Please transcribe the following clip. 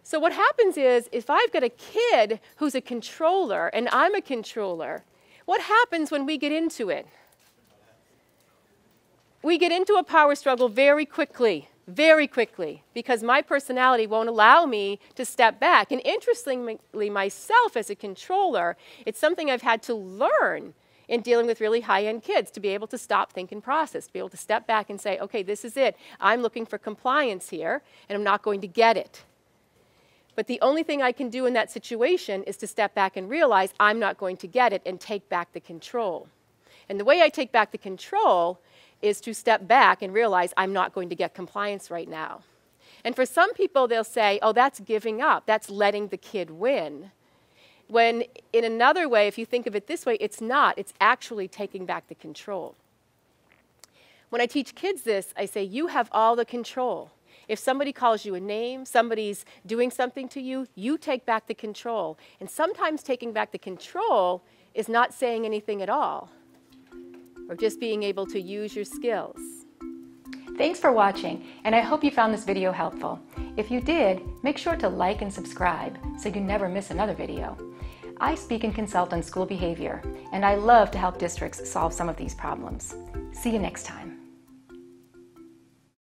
So what happens is, if I've got a kid who's a controller and I'm a controller, what happens when we get into it? We get into a power struggle very quickly, because my personality won't allow me to step back. And interestingly, myself as a controller, it's something I've had to learn in dealing with really high-end kids, to be able to stop, think, and process, to be able to step back and say, okay, this is it. I'm looking for compliance here, and I'm not going to get it. But the only thing I can do in that situation is to step back and realize I'm not going to get it and take back the control. And the way I take back the control is to step back and realize I'm not going to get compliance right now. And for some people, they'll say, oh, that's giving up. That's letting the kid win. When in another way, if you think of it this way, it's not. It's actually taking back the control. When I teach kids this, I say, you have all the control. If somebody calls you a name, somebody's doing something to you, you take back the control. And sometimes taking back the control is not saying anything at all, or just being able to use your skills. Thanks for watching, and I hope you found this video helpful. If you did, make sure to like and subscribe so you never miss another video. I speak and consult on school behavior, and I love to help districts solve some of these problems. See you next time.